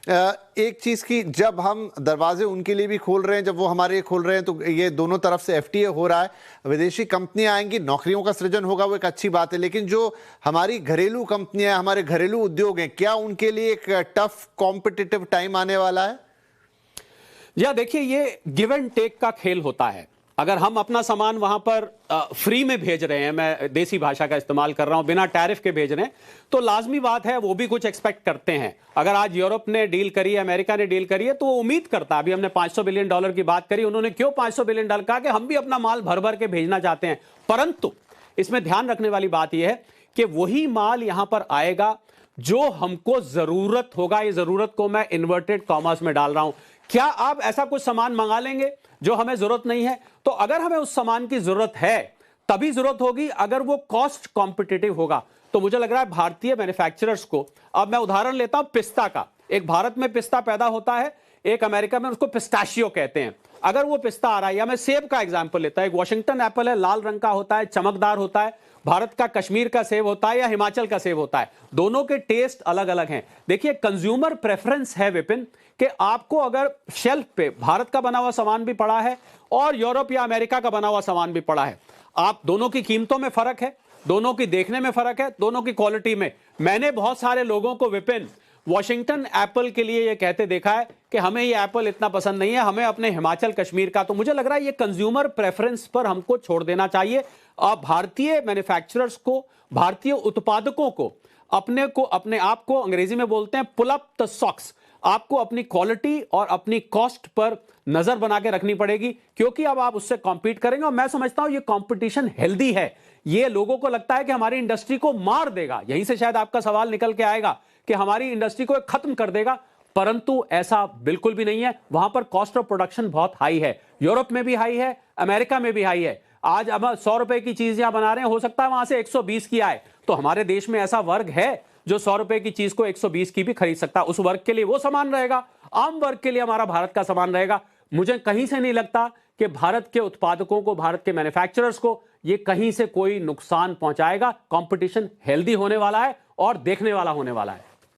एक चीज की, जब हम दरवाजे उनके लिए भी खोल रहे हैं, जब वो हमारे लिए खोल रहे हैं, तो ये दोनों तरफ से एफटीए हो रहा है, विदेशी कंपनियां आएंगी, नौकरियों का सृजन होगा, वो एक अच्छी बात है। लेकिन जो हमारी घरेलू कंपनियां, हमारे घरेलू उद्योग हैं, क्या उनके लिए एक टफ कॉम्पिटिटिव टाइम आने वाला है? या देखिए, ये गिव एंड टेक का खेल होता है। अगर हम अपना सामान वहां पर फ्री में भेज रहे हैं, मैं देसी भाषा का इस्तेमाल कर रहा हूं, बिना टैरिफ के भेज रहे हैं, तो लाजमी बात है वो भी कुछ एक्सपेक्ट करते हैं। अगर आज यूरोप ने डील करी है, अमेरिका ने डील करी है, तो वो उम्मीद करता है। अभी हमने $500 बिलियन की बात करी, उन्होंने क्यों $500 बिलियन कहा कि हम भी अपना माल भर भर के भेजना चाहते हैं। परंतु इसमें ध्यान रखने वाली बात यह है कि वही माल यहां पर आएगा जो हमको जरूरत होगा। ये जरूरत को मैं इन्वर्टेड कॉमर्स में डाल रहा हूं। क्या आप ऐसा कुछ सामान मंगा लेंगे जो हमें जरूरत नहीं है? तो अगर हमें उस सामान की जरूरत है, तभी जरूरत होगी अगर वो कॉस्ट कॉम्पिटिटिव होगा। तो मुझे लग रहा है भारतीय मैन्युफैक्चरर्स को, अब मैं उदाहरण लेता हूं पिस्ता का। एक भारत में पिस्ता पैदा होता है, एक अमेरिका में उसको पिस्ताशियो कहते हैं। अगर वो पिस्ता आ रहा है, या मैं सेब का एग्जांपल लेता हूं, एक वॉशिंगटन एप्पल है, लाल रंग का होता है, चमकदार होता है। भारत का कश्मीर का सेब होता है या हिमाचल का सेब होता है, दोनों के टेस्ट अलग अलग हैं। देखिए, कंज्यूमर प्रेफरेंस है विपिन, कि आपको अगर शेल्फ पे भारत का बना हुआ सामान भी पड़ा है और यूरोप या अमेरिका का बना हुआ सामान भी पड़ा है, आप दोनों की कीमतों में फर्क है, दोनों की देखने में फर्क है, दोनों की क्वालिटी में। मैंने बहुत सारे लोगों को विपिन वॉशिंगटन एप्पल के लिए ये कहते देखा है कि हमें ये एप्पल इतना पसंद नहीं है, हमें अपने हिमाचल कश्मीर का। तो मुझे लग रहा है ये कंज्यूमर प्रेफरेंस पर हमको छोड़ देना चाहिए। आप भारतीय मैन्युफैक्चरर्स को, भारतीय उत्पादकों को, अपने आप को अंग्रेजी में बोलते हैं पुल अप द सॉक्स। आपको अपनी क्वालिटी और अपनी कॉस्ट पर नजर बना के रखनी पड़ेगी, क्योंकि अब आप उससे कॉम्पीट करेंगे। और मैं समझता हूं ये कंपटीशन हेल्दी है। ये लोगों को लगता है कि हमारी इंडस्ट्री को मार देगा, यहीं से शायद आपका सवाल निकल के आएगा कि हमारी इंडस्ट्री को खत्म कर देगा। परंतु ऐसा बिल्कुल भी नहीं है। वहां पर कॉस्ट ऑफ प्रोडक्शन बहुत हाई है, यूरोप में भी हाई है, अमेरिका में भी हाई है। आज अब 100 रुपए की चीज यहां बना रहे हैं, हो सकता है वहां से 120 की आए। तो हमारे देश में ऐसा वर्ग है जो 100 रुपए की चीज को 120 की भी खरीद सकता है। उस वर्ग के लिए वो सामान रहेगा, आम वर्ग के लिए हमारा भारत का सामान रहेगा। मुझे कहीं से नहीं लगता कि भारत के उत्पादकों को, भारत के मैन्युफैक्चरर्स को ये कहीं से कोई नुकसान पहुंचाएगा। कंपटीशन हेल्दी होने वाला है और देखने वाला होने वाला है।